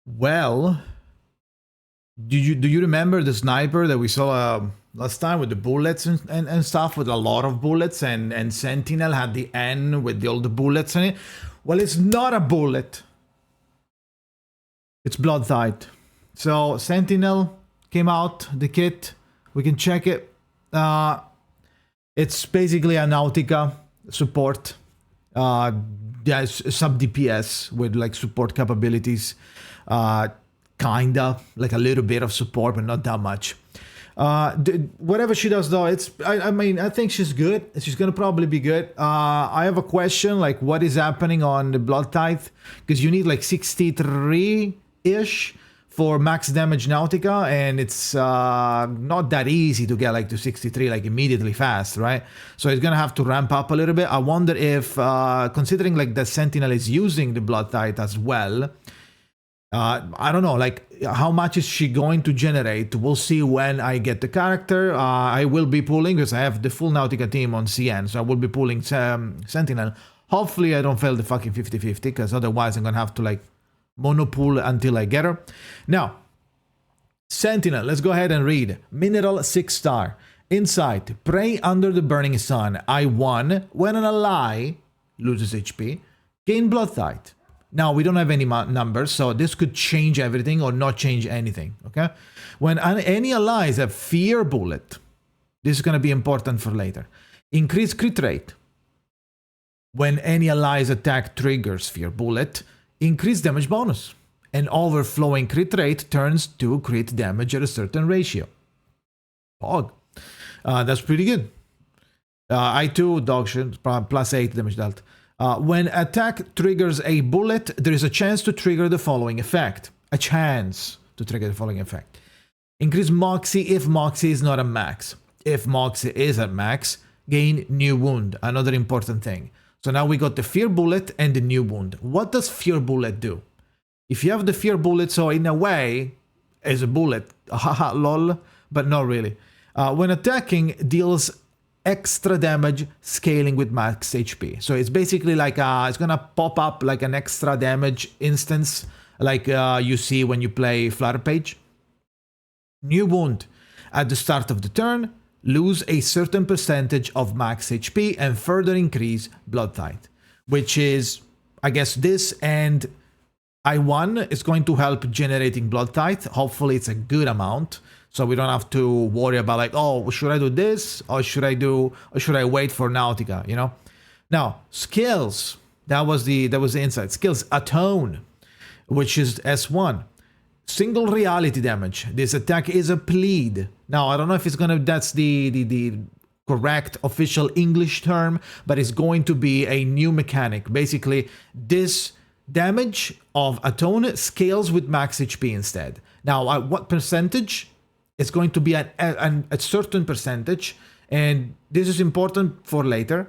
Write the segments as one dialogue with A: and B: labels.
A: Well, do you remember the sniper that we saw last time with the bullets and stuff, with a lot of bullets, and Sentinel had the N with all the bullets in it? Well, it's not a bullet. It's blood tight. So Sentinel came out, the kit. We can check it. It's basically a Nautica support. There's sub DPS with like support capabilities. Kinda like a little bit of support, but not that much. Whatever she does though, I mean, I think she's good. She's gonna probably be good. I have a question, like what is happening on the blood tithe, because you need like 63-ish for max damage Nautica, and it's not that easy to get like to 63 like immediately fast, right? So it's gonna have to ramp up a little bit. I wonder if considering like the Sentinel is using the blood tithe as well, I don't know, like how much is she going to generate? We'll see when I get the character. I will be pulling, because I have the full Nautica team on CN, so I will be pulling Sentinel. Hopefully I don't fail the fucking 50-50, because otherwise I'm gonna have to like monopool until I get her. Now, Sentinel, let's go ahead and read. Mineral 6-star. Insight, pray under the burning sun. I1, when an ally loses HP, gain blood tithe. Now, we don't have any numbers, so this could change everything or not change anything, okay? When any allies have fear bullet, this is going to be important for later. Increase crit rate. When any allies attack triggers fear bullet, increase damage bonus. And overflowing crit rate turns to crit damage at a certain ratio. Pog. That's pretty good. I2, dog shit, plus 8 damage dealt. When attack triggers a bullet, there is a chance to trigger the following effect. A chance to trigger the following effect. Increase Moxie if Moxie is not a max. If Moxie is at max, gain new wound. Another important thing. So now we got the fear bullet and the new wound. What does fear bullet do? If you have the fear bullet, so in a way, as a bullet, haha, lol, but not really. When attacking, deals extra damage scaling with max HP. So it's basically like it's gonna pop up like an extra damage instance, like you see when you play Flutter Page. New wound. At the start of the turn, lose a certain percentage of max HP and further increase blood tithe, which is, I guess, this, and I1 is going to help generating blood tithe. Hopefully it's a good amount, so we don't have to worry about like, oh, should I do this, or should I wait for Nautica, you know? Now, skills, that was the insight. Skills, Atone, which is S1. Single reality damage. This attack is a plead. Now, I don't know if that's the correct official English term, but it's going to be a new mechanic. Basically, this damage of Atone scales with max HP instead. Now, at what percentage? It's going to be a certain percentage, and this is important for later.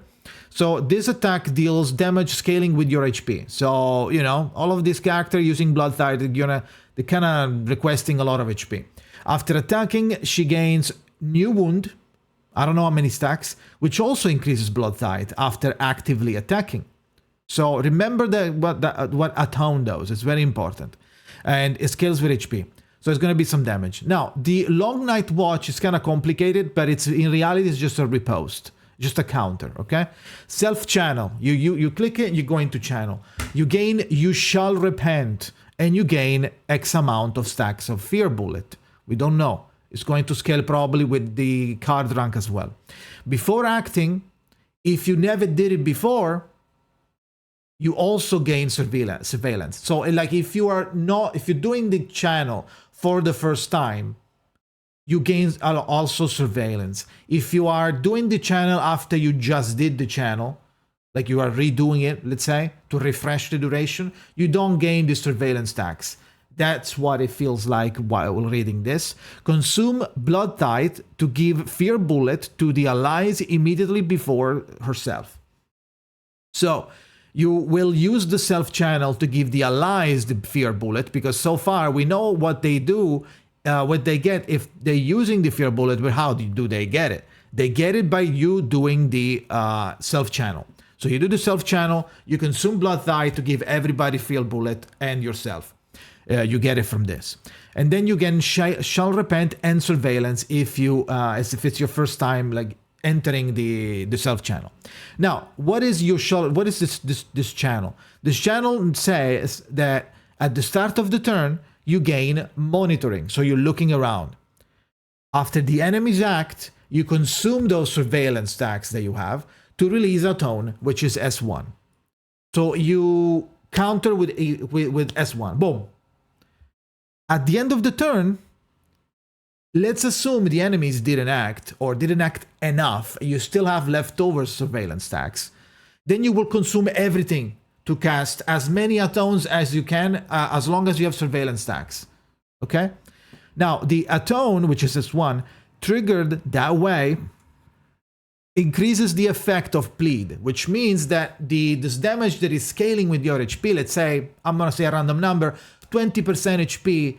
A: So this attack deals damage scaling with your HP. So, you know, all of these characters using blood tithe, they're kind of requesting a lot of HP. After attacking, she gains new wound. I don't know how many stacks, which also increases blood tithe after actively attacking. So remember what Atone does. It's very important. And it scales with HP. So it's going to be some damage. Now, the Long Night Watch is kind of complicated, but in reality, it's just a riposte. Just a counter, okay? Self-channel. You click it, you go into channel. You gain You Shall Repent, and you gain X amount of stacks of Fear Bullet. We don't know. It's going to scale probably with the card rank as well. Before acting, if you never did it before, you also gain surveillance. So like if you're doing the channel for the first time, you gain also surveillance. If you are doing the channel after you just did the channel, like you are redoing it, let's say, to refresh the duration, you don't gain the surveillance tax. That's what it feels like while reading this. Consume blood tithe to give fear bullet to the allies immediately before herself. So you will use the self channel to give the allies the fear bullet, because so far we know what they do, what they get if they're using the fear bullet, but how do they get it? They get it by you doing the self channel. So you do the self channel, you consume blood tithe to give everybody fear bullet and yourself. You get it from this. And then you get shall repent and surveillance if you as if it's your first time like entering the self channel. Now, what is this channel? This channel says that at the start of the turn you gain monitoring, so you're looking around. After the enemies act, you consume those surveillance stacks that you have to release a tone, which is S1. So you counter with S1. Boom. At the end of the turn, let's assume the enemies didn't act or didn't act enough. You still have leftover surveillance stacks. Then you will consume everything to cast as many atones as you can, as long as you have surveillance stacks. Okay? Now, the atone, which is S1, triggered that way, increases the effect of bleed, which means that this damage that is scaling with your HP, let's say, I'm going to say a random number, 20% HP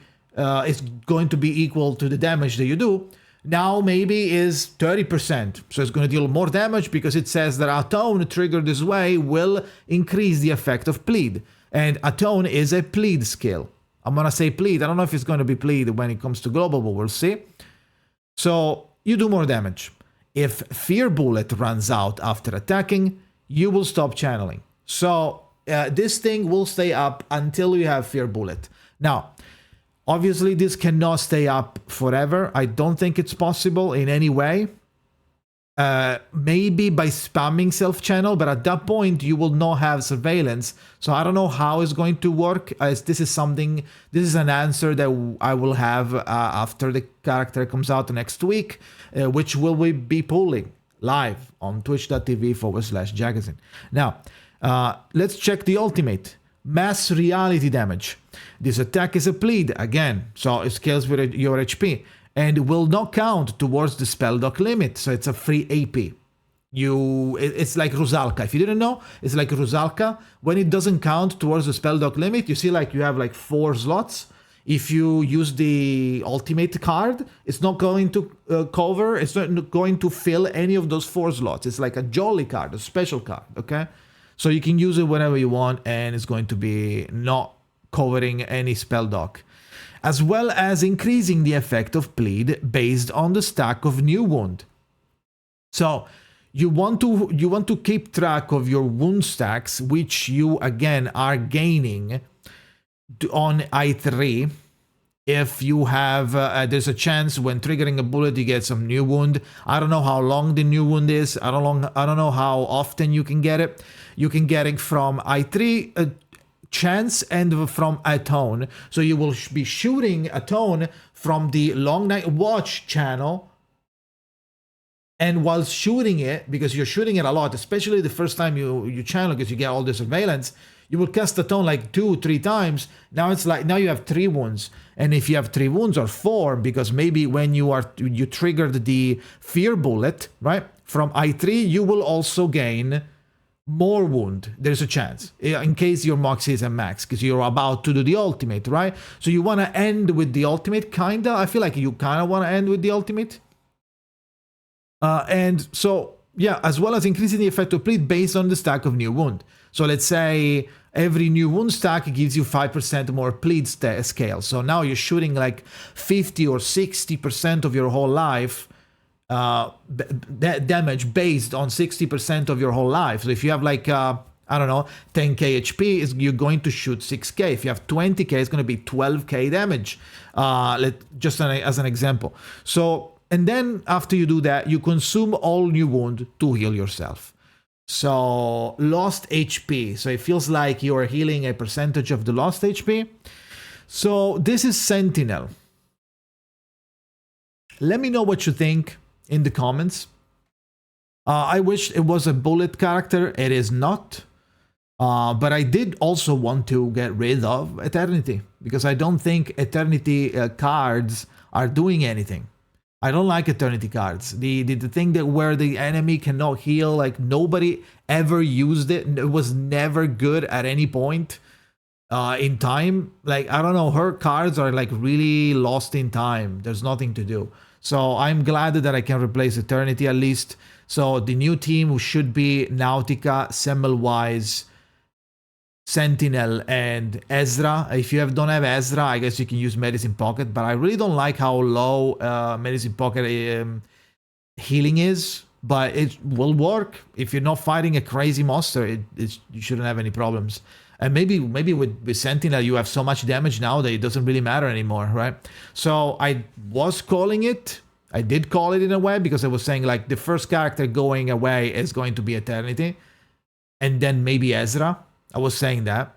A: is going to be equal to the damage that you do. Now maybe is 30%. So it's going to deal more damage because it says that atone triggered this way will increase the effect of bleed. And atone is a bleed skill. I'm going to say bleed. I don't know if it's going to be bleed when it comes to global, but we'll see. So you do more damage. If Fear Bullet runs out after attacking, you will stop channeling. So this thing will stay up until you have Fear Bullet. Now, obviously this cannot stay up forever. I don't think it's possible in any way. Maybe by spamming self-channel, but at that point you will not have surveillance. So I don't know how it's going to work. This is an answer that I will have after the character comes out next week, which we be pulling live on twitch.tv/Jakazin. Now, let's check the ultimate. Mass reality damage. This attack is a bleed again, so it scales with your HP. And will not count towards the spell dock limit, so it's a free AP. It's like Rusalka. If you didn't know, it's like Rusalka. When it doesn't count towards the spell dock limit, you see like you have like 4 slots. If you use the ultimate card, it's not going to cover, it's not going to fill any of those 4 slots. It's like a jolly card, a special card, okay? So you can use it whenever you want, and it's going to be not covering any spell dock. As well as increasing the effect of bleed based on the stack of new wound. So you want to keep track of your wound stacks, which you again are gaining on I3. If you have, there's a chance when triggering a bullet you get some new wound. I don't know how long the new wound is. I don't know how often you can get it. You can get it from I3. Chance and from atone, so you will be shooting atone from the Long Night Watch channel, and while shooting it, because you're shooting it a lot, especially the first time you channel, because you get all the surveillance, you will cast atone like 2-3 times. Now it's like, now you have 3 wounds, and if you have 3 wounds or 4, because maybe when you triggered the Fear Bullet, right, from I3, you will also gain more wound. There's a chance in case your moxie is a max, because you're about to do the ultimate, right? So you want to end with the ultimate, kinda. I feel like you kind of want to end with the ultimate, and so yeah, as well as increasing the effect of bleed based on the stack of new wound. So let's say every new wound stack gives you 5% more bleed scale. So now you're shooting like 50 or 60% of your whole life. That damage based on 60% of your whole life. So if you have like I don't know, 10k HP, you're going to shoot 6k. If you have 20k, it's going to be 12k damage. As an example. So, and then after you do that, you consume all new wound to heal yourself. So lost HP. So it feels like you are healing a percentage of the lost HP. So this is Sentinel. Let me know what you think in the comments. I wish it was a bullet character. It is not. But I did also want to get rid of Eternity, because I don't think Eternity cards are doing anything. I don't like Eternity cards. The thing that where the enemy cannot heal, like nobody ever used it. It was never good at any point in time. Like, I don't know, her cards are like really lost in time. There's nothing to do. So I'm glad that I can replace Eternity at least. So the new team should be Nautica, Semmelweis, Sentinel and Ezra. If you don't have Ezra, I guess you can use Medicine Pocket, but I really don't like how low Medicine Pocket healing is, but it will work. If you're not fighting a crazy monster, you shouldn't have any problems. And maybe with Sentinel, you have so much damage now that it doesn't really matter anymore, right? So I was calling it. I did call it in a way, because I was saying like the first character going away is going to be Eternity, and then maybe Ezra. I was saying that.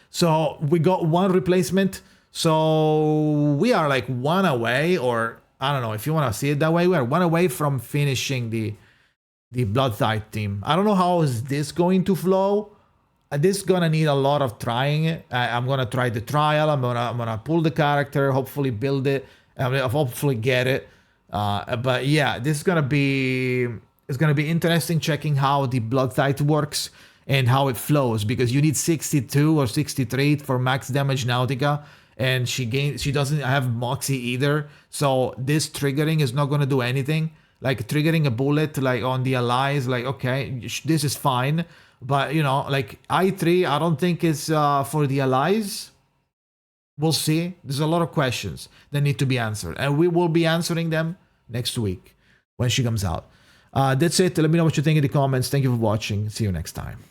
A: So we got one replacement. So we are like one away, or I don't know if you want to see it that way. We are one away from finishing the Bloodtithe team. I don't know how is this going to flow. This is gonna need a lot of trying. I'm gonna try the trial. I'm gonna pull the character, hopefully build it, hopefully get it. But yeah, this is gonna be interesting checking how the Bloodtithe works and how it flows, because you need 62 or 63 for max damage Nautica, and she doesn't have Moxie either. So this triggering is not gonna do anything. Like triggering a bullet like on the allies, like okay, this is fine. But, you know, like I3, I don't think is for the allies. We'll see. There's a lot of questions that need to be answered. And we will be answering them next week when she comes out. That's it. Let me know what you think in the comments. Thank you for watching. See you next time.